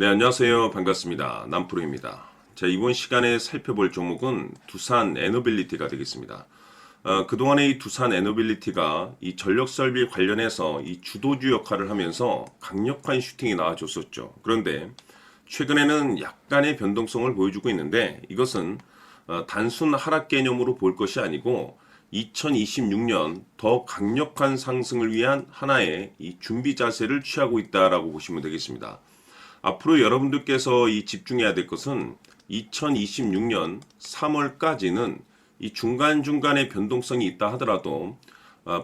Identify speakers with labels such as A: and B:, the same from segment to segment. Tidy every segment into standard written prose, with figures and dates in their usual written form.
A: 네, 안녕하세요. 반갑습니다. 남프로입니다. 자, 이번 시간에 살펴볼 종목은 두산 에너빌리티가 되겠습니다. 그동안에 이 두산 에너빌리티가 이 전력 설비 관련해서 이 주도주 역할을 하면서 강력한 슈팅이 나와줬었죠. 그런데 최근에는 약간의 변동성을 보여주고 있는데 이것은 단순 하락 개념으로 볼 것이 아니고 2026년 더 강력한 상승을 위한 하나의 이 준비 자세를 취하고 있다라고 보시면 되겠습니다. 앞으로 여러분들께서 이 집중해야 될 것은 2026년 3월까지는 이 중간중간에 변동성이 있다 하더라도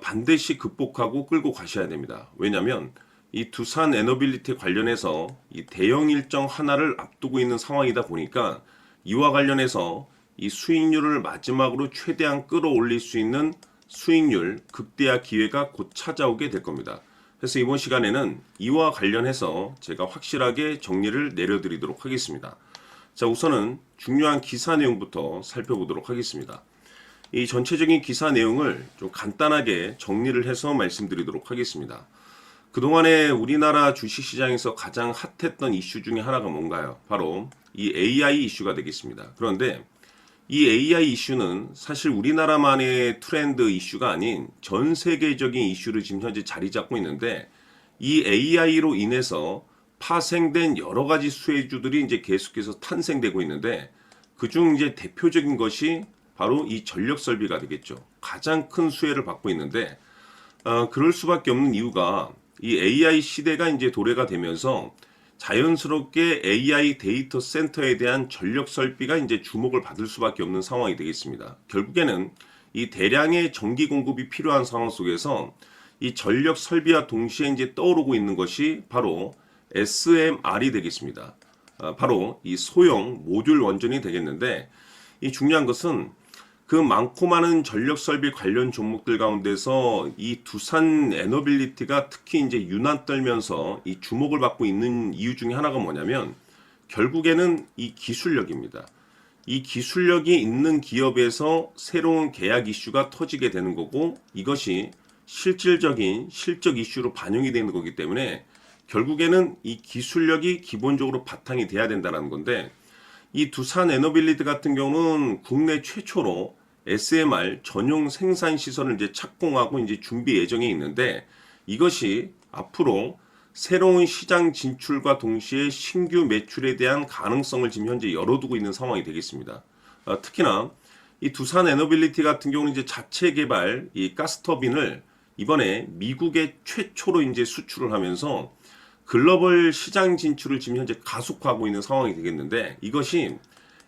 A: 반드시 극복하고 끌고 가셔야 됩니다. 왜냐하면 이 두산 에너빌리티 관련해서 이 대형 일정 하나를 앞두고 있는 상황이다 보니까 이와 관련해서 이 수익률을 마지막으로 최대한 끌어올릴 수 있는 수익률 극대화 기회가 곧 찾아오게 될 겁니다. 그래서 이번 시간에는 이와 관련해서 제가 확실하게 정리를 내려드리도록 하겠습니다. 자, 우선은 중요한 기사 내용부터 살펴보도록 하겠습니다. 이 전체적인 기사 내용을 좀 간단하게 정리를 해서 말씀드리도록 하겠습니다. 그동안에 우리나라 주식시장에서 가장 핫했던 이슈 중에 하나가 뭔가요? 바로 이 AI 이슈가 되겠습니다. 그런데 이 AI 이슈는 사실 우리나라만의 트렌드 이슈가 아닌 전 세계적인 이슈를 지금 현재 자리 잡고 있는데 이 AI로 인해서 파생된 여러 가지 수혜주들이 이제 계속해서 탄생되고 있는데 그중 이제 대표적인 것이 바로 이 전력 설비가 되겠죠. 가장 큰 수혜를 받고 있는데 그럴 수밖에 없는 이유가 이 AI 시대가 이제 도래가 되면서 자연스럽게 AI 데이터 센터에 대한 전력 설비가 이제 주목을 받을 수밖에 없는 상황이 되겠습니다. 결국에는 이 대량의 전기 공급이 필요한 상황 속에서 이 전력 설비와 동시에 이제 떠오르고 있는 것이 바로 SMR이 되겠습니다. 바로 이 소형 모듈 원전이 되겠는데 이 중요한 것은 그 많고 많은 전력 설비 관련 종목들 가운데서 이 두산 에너빌리티가 특히 이제 유난 떨면서 이 주목을 받고 있는 이유 중에 하나가 뭐냐면 결국에는 이 기술력입니다. 이 기술력이 있는 기업에서 새로운 계약 이슈가 터지게 되는 거고 이것이 실질적인 실적 이슈로 반영이 되는 거기 때문에 결국에는 이 기술력이 기본적으로 바탕이 돼야 된다는 건데 이 두산 에너빌리티 같은 경우는 국내 최초로 SMR 전용 생산 시설을 이제 착공하고 이제 준비 예정에 있는데 이것이 앞으로 새로운 시장 진출과 동시에 신규 매출에 대한 가능성을 지금 현재 열어두고 있는 상황이 되겠습니다. 특히나 이 두산 에너빌리티 같은 경우는 이제 자체 개발 이 가스터빈을 이번에 미국에 최초로 이제 수출을 하면서 글로벌 시장 진출을 지금 현재 가속화하고 있는 상황이 되겠는데 이것이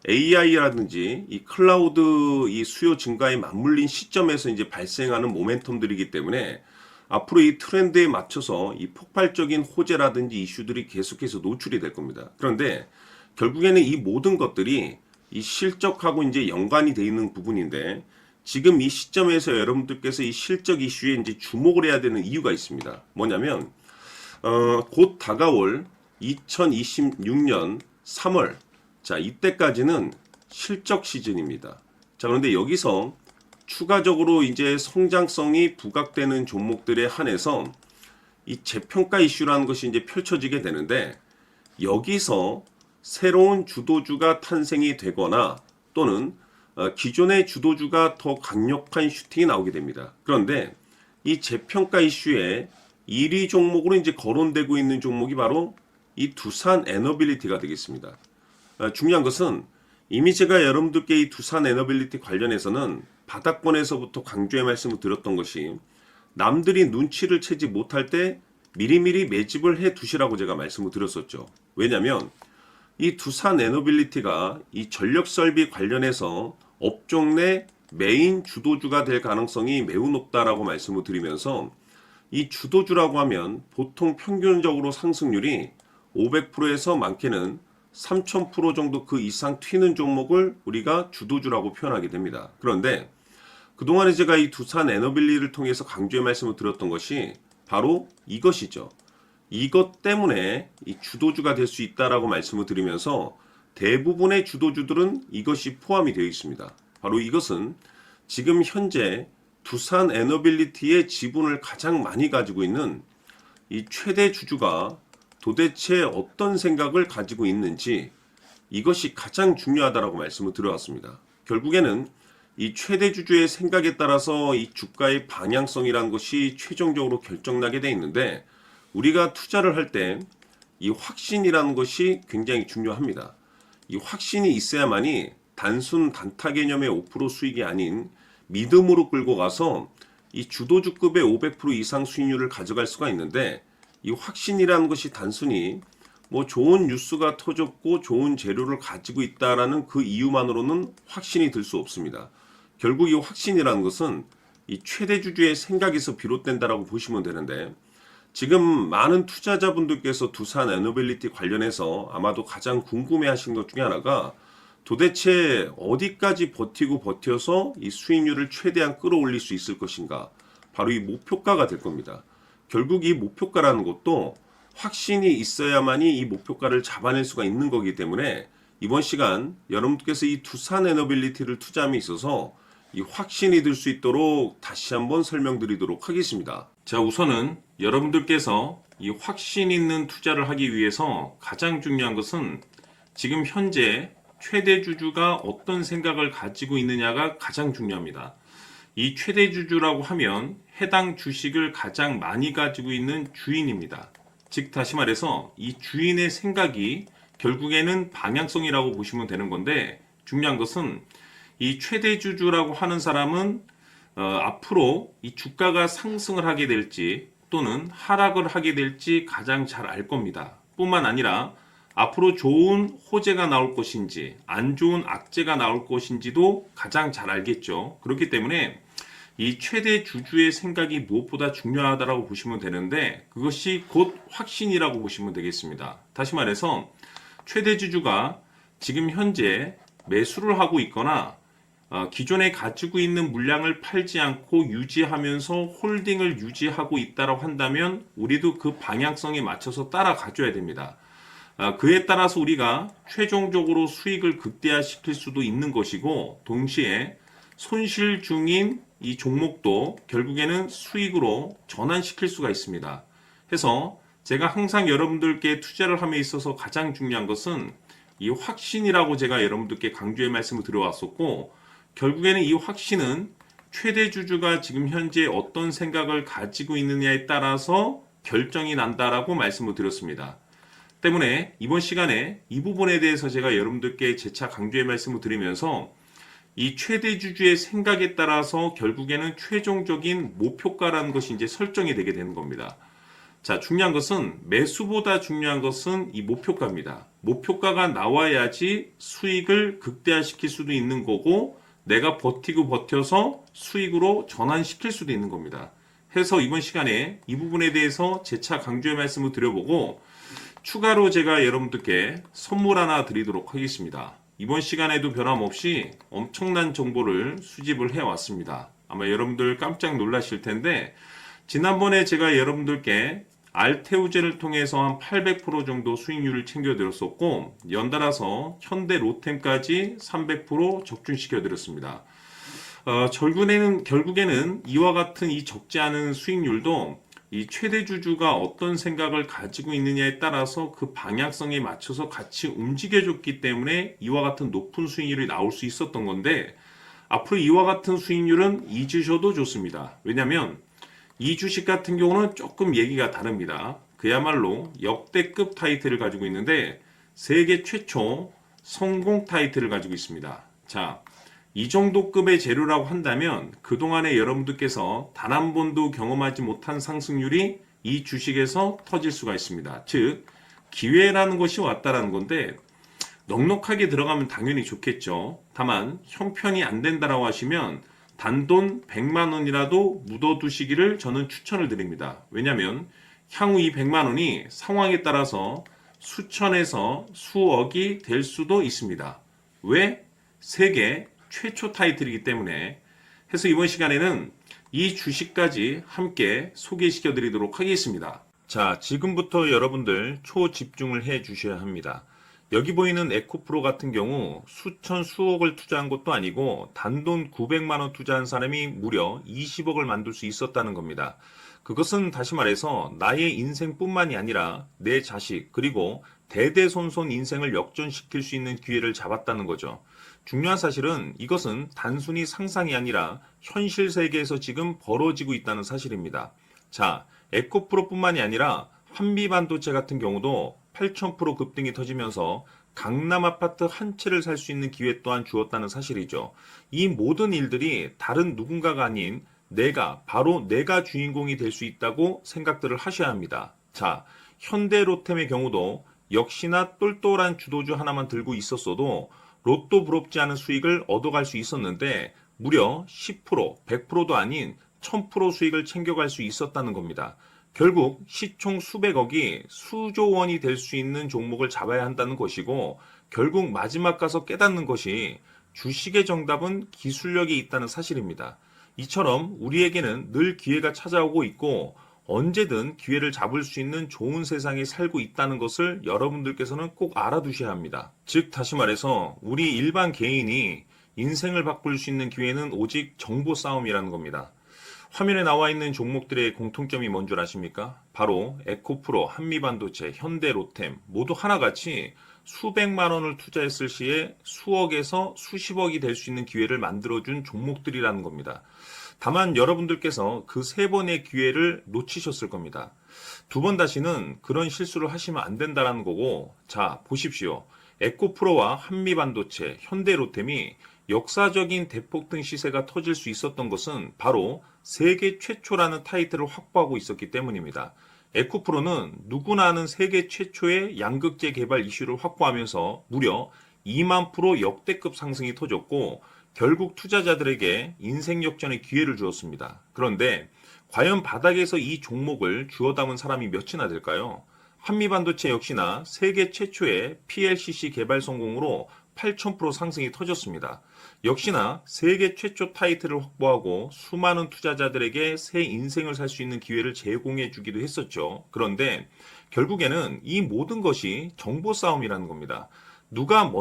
A: AI라든지 이 클라우드 이 수요 증가에 맞물린 시점에서 이제 발생하는 모멘텀들이기 때문에 앞으로 이 트렌드에 맞춰서 이 폭발적인 호재라든지 이슈들이 계속해서 노출이 될 겁니다. 그런데 결국에는 이 모든 것들이 이 실적하고 이제 연관이 돼 있는 부분인데 지금 이 시점에서 여러분들께서 이 실적 이슈에 이제 주목을 해야 되는 이유가 있습니다. 뭐냐면 곧 다가올 2026년 3월 자 이때까지는 실적 시즌입니다. 자 그런데 여기서 추가적으로 이제 성장성이 부각되는 종목들에 한해서 이 재평가 이슈라는 것이 이제 펼쳐지게 되는데 여기서 새로운 주도주가 탄생이 되거나 또는 기존의 주도주가 더 강력한 슈팅이 나오게 됩니다. 그런데 이 재평가 이슈에 1위 종목으로 이제 거론되고 있는 종목이 바로 이 두산 에너빌리티가 되겠습니다. 중요한 것은 이미 제가 여러분들께 이 두산 에너빌리티 관련해서는 바닥권에서부터 강조의 말씀을 드렸던 것이 남들이 눈치를 채지 못할 때 미리미리 매집을 해 두시라고 제가 말씀을 드렸었죠. 왜냐하면 이 두산 에너빌리티가 이 전력 설비 관련해서 업종 내 메인 주도주가 될 가능성이 매우 높다라고 말씀을 드리면서 이 주도주라고 하면 보통 평균적으로 상승률이 500%에서 많게는 3000% 정도 그 이상 튀는 종목을 우리가 주도주라고 표현하게 됩니다. 그런데 그동안에 제가 이 두산 에너빌리를 통해서 강조의 말씀을 드렸던 것이 바로 이것이죠. 이것 때문에 이 주도주가 될 수 있다라고 말씀을 드리면서 대부분의 주도주들은 이것이 포함이 되어 있습니다. 바로 이것은 지금 현재 두산 에너빌리티의 지분을 가장 많이 가지고 있는 이 최대 주주가 도대체 어떤 생각을 가지고 있는지 이것이 가장 중요하다라고 말씀을 드려왔습니다. 결국에는 이 최대 주주의 생각에 따라서 이 주가의 방향성이라는 것이 최종적으로 결정나게 돼 있는데 우리가 투자를 할 때 이 확신이라는 것이 굉장히 중요합니다. 이 확신이 있어야만이 단순 단타 개념의 5% 수익이 아닌 믿음으로 끌고 가서 이 주도주급의 500% 이상 수익률을 가져갈 수가 있는데 이 확신이라는 것이 단순히 뭐 좋은 뉴스가 터졌고 좋은 재료를 가지고 있다라는 그 이유만으로는 확신이 들 수 없습니다. 결국 이 확신이라는 것은 이 최대 주주의 생각에서 비롯된다라고 보시면 되는데 지금 많은 투자자분들께서 두산 에너빌리티 관련해서 아마도 가장 궁금해하신 것 중에 하나가 도대체 어디까지 버티고 버텨서 이 수익률을 최대한 끌어올릴 수 있을 것인가? 바로 이 목표가가 될 겁니다. 결국 이 목표가라는 것도 확신이 있어야만이 이 목표가를 잡아낼 수가 있는 거기 때문에 이번 시간 여러분께서 이 두산 에너빌리티를 투자함에 있어서 이 확신이 들 수 있도록 다시 한번 설명드리도록 하겠습니다. 자, 우선은 여러분들께서 이 확신 있는 투자를 하기 위해서 가장 중요한 것은 지금 현재 최대 주주가 어떤 생각을 가지고 있느냐가 가장 중요합니다. 이 최대 주주라고 하면 해당 주식을 가장 많이 가지고 있는 주인입니다. 즉 다시 말해서 이 주인의 생각이 결국에는 방향성이라고 보시면 되는 건데 중요한 것은 이 최대 주주라고 하는 사람은 앞으로 이 주가가 상승을 하게 될지 또는 하락을 하게 될지 가장 잘 알 겁니다. 뿐만 아니라 앞으로 좋은 호재가 나올 것인지 안 좋은 악재가 나올 것인지도 가장 잘 알겠죠. 그렇기 때문에 이 최대 주주의 생각이 무엇보다 중요하다고 보시면 되는데 그것이 곧 확신이라고 보시면 되겠습니다. 다시 말해서 최대 주주가 지금 현재 매수를 하고 있거나 기존에 가지고 있는 물량을 팔지 않고 유지하면서 홀딩을 유지하고 있다고 한다면 우리도 그 방향성에 맞춰서 따라가줘야 됩니다. 그에 따라서 우리가 최종적으로 수익을 극대화시킬 수도 있는 것이고 동시에 손실 중인 이 종목도 결국에는 수익으로 전환시킬 수가 있습니다. 해서 제가 항상 여러분들께 투자를 함에 있어서 가장 중요한 것은 이 확신이라고 제가 여러분들께 강조의 말씀을 드려왔었고 결국에는 이 확신은 최대 주주가 지금 현재 어떤 생각을 가지고 있느냐에 따라서 결정이 난다라고 말씀을 드렸습니다. 때문에 이번 시간에 이 부분에 대해서 제가 여러분들께 재차 강조의 말씀을 드리면서 이 최대 주주의 생각에 따라서 결국에는 최종적인 목표가라는 것이 이제 설정이 되게 되는 겁니다. 자, 중요한 것은 매수보다 중요한 것은 이 목표가입니다. 목표가가 나와야지 수익을 극대화시킬 수도 있는 거고 내가 버티고 버텨서 수익으로 전환시킬 수도 있는 겁니다. 해서 이번 시간에 이 부분에 대해서 재차 강조의 말씀을 드려보고 추가로 제가 여러분들께 선물 하나 드리도록 하겠습니다. 이번 시간에도 변함없이 엄청난 정보를 수집을 해왔습니다. 아마 여러분들 깜짝 놀라실 텐데 지난번에 제가 여러분들께 알테우제를 통해서 한 800% 정도 수익률을 챙겨드렸었고 연달아서 현대 로템까지 300% 적중시켜드렸습니다. 결국에는 이와 같은 이 적지 않은 수익률도 이 최대 주주가 어떤 생각을 가지고 있느냐에 따라서 그 방향성에 맞춰서 같이 움직여줬기 때문에 이와 같은 높은 수익률이 나올 수 있었던 건데 앞으로 이와 같은 수익률은 잊으셔도 좋습니다. 왜냐하면 이 주식 같은 경우는 조금 얘기가 다릅니다. 그야말로 역대급 타이틀을 가지고 있는데 세계 최초 성공 타이틀을 가지고 있습니다. 자, 이 정도 급의 재료라고 한다면 그동안에 여러분들께서 단 한 번도 경험하지 못한 상승률이 이 주식에서 터질 수가 있습니다. 즉 기회라는 것이 왔다라는 건데 넉넉하게 들어가면 당연히 좋겠죠. 다만 형편이 안 된다라고 하시면 단돈 100만 원이라도 묻어두시기를 저는 추천을 드립니다. 왜냐하면 향후 이 100만 원이 상황에 따라서 수천에서 수억이 될 수도 있습니다. 왜? 세계 최초 타이틀이기 때문에. 해서 이번 시간에는 이 주식까지 함께 소개시켜 드리도록 하겠습니다. 자, 지금부터 여러분들 초집중을 해 주셔야 합니다. 여기 보이는 에코프로 같은 경우 수천 수억을 투자한 것도 아니고 단돈 900만 원 투자한 사람이 무려 20억을 만들 수 있었다는 겁니다. 그것은 다시 말해서 나의 인생뿐만이 아니라 내 자식 그리고 대대손손 인생을 역전시킬 수 있는 기회를 잡았다는 거죠. 중요한 사실은 이것은 단순히 상상이 아니라 현실 세계에서 지금 벌어지고 있다는 사실입니다. 자, 에코프로뿐만이 아니라 한미반도체 같은 경우도 8,000% 급등이 터지면서 강남 아파트 한 채를 살 수 있는 기회 또한 주었다는 사실이죠. 이 모든 일들이 다른 누군가가 아닌 바로 내가 주인공이 될 수 있다고 생각들을 하셔야 합니다. 자, 현대로템의 경우도 역시나 똘똘한 주도주 하나만 들고 있었어도 로또 부럽지 않은 수익을 얻어갈 수 있었는데 무려 10%, 100%도 아닌 1000% 수익을 챙겨갈 수 있었다는 겁니다. 결국 시총 수백억이 수조 원이 될 수 있는 종목을 잡아야 한다는 것이고 결국 마지막 가서 깨닫는 것이 주식의 정답은 기술력이 있다는 사실입니다. 이처럼 우리에게는 늘 기회가 찾아오고 있고 언제든 기회를 잡을 수 있는 좋은 세상에 살고 있다는 것을 여러분들께서는 꼭 알아두셔야 합니다. 즉 다시 말해서 우리 일반 개인이 인생을 바꿀 수 있는 기회는 오직 정보 싸움이라는 겁니다. 화면에 나와 있는 종목들의 공통점이 뭔 줄 아십니까? 바로 에코프로, 한미반도체, 현대로템 모두 하나같이 수백만 원을 투자했을 시에 수억에서 수십억이 될 수 있는 기회를 만들어준 종목들이라는 겁니다. 다만 여러분들께서 그 세 번의 기회를 놓치셨을 겁니다. 두 번 다시는 그런 실수를 하시면 안 된다는 거고, 자, 보십시오. 에코프로와 한미반도체, 현대로템이 역사적인 대폭등 시세가 터질 수 있었던 것은 바로 세계 최초라는 타이틀을 확보하고 있었기 때문입니다. 에코프로는 누구나 아는 세계 최초의 양극재 개발 이슈를 확보하면서 무려 2만 프로 역대급 상승이 터졌고 결국 투자자들에게 인생 역전의 기회를 주었습니다. 그런데 과연 바닥에서 이 종목을 주워 담은 사람이 몇이나 될까요? 한미반도체 역시나 세계 최초의 PLCC 개발 성공으로 8,000% 상승이 터졌습니다. 역시나 세계 최초 타이틀을 확보하고 수많은 투자자들에게 새 인생을 살 수 있는 기회를 제공해 주기도 했었죠. 그런데 결국에는 이 모든 것이 정보 싸움이라는 겁니다. 누가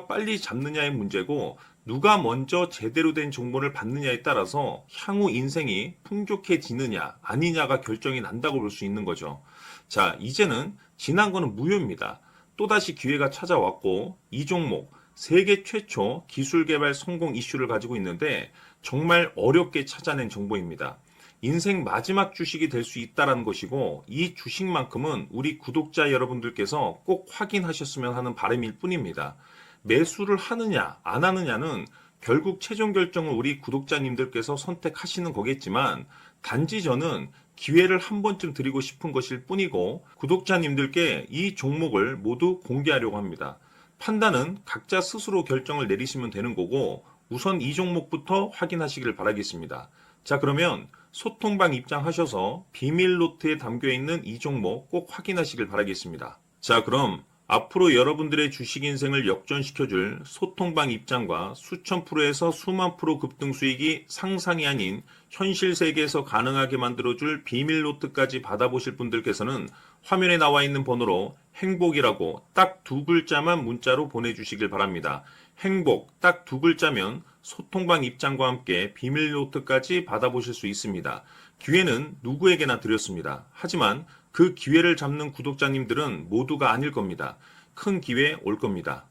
A: 빨리 잡느냐의 문제고 누가 먼저 제대로 된 정보를 받느냐에 따라서 향후 인생이 풍족해지느냐 아니냐가 결정이 난다고 볼 수 있는 거죠. 자, 이제는 지난 거는 무효입니다. 또다시 기회가 찾아왔고 이 종목 세계 최초 기술 개발 성공 이슈를 가지고 있는데 정말 어렵게 찾아낸 정보입니다. 인생 마지막 주식이 될 수 있다는 것이고 이 주식만큼은 우리 구독자 여러분들께서 꼭 확인하셨으면 하는 바람일 뿐입니다. 매수를 하느냐 안 하느냐는 결국 최종 결정을 우리 구독자님들께서 선택하시는 거겠지만 단지 저는 기회를 한 번쯤 드리고 싶은 것일 뿐이고 구독자님들께 이 종목을 모두 공개하려고 합니다. 판단은 각자 스스로 결정을 내리시면 되는 거고 우선 이 종목부터 확인하시길 바라겠습니다. 자, 그러면 소통방 입장하셔서 비밀 노트에 담겨있는 이 종목 꼭 확인하시길 바라겠습니다. 자, 그럼 앞으로 여러분들의 주식 인생을 역전시켜줄 소통방 입장과 수천 프로에서 수만 프로 급등 수익이 상상이 아닌 현실 세계에서 가능하게 만들어줄 비밀 노트까지 받아보실 분들께서는 화면에 나와 있는 번호로 행복이라고 딱 두 글자만 문자로 보내주시길 바랍니다. 행복 딱 두 글자면 소통방 입장과 함께 비밀 노트까지 받아보실 수 있습니다. 기회는 누구에게나 드렸습니다. 하지만 그 기회를 잡는 구독자님들은 모두가 아닐 겁니다. 큰 기회 올 겁니다.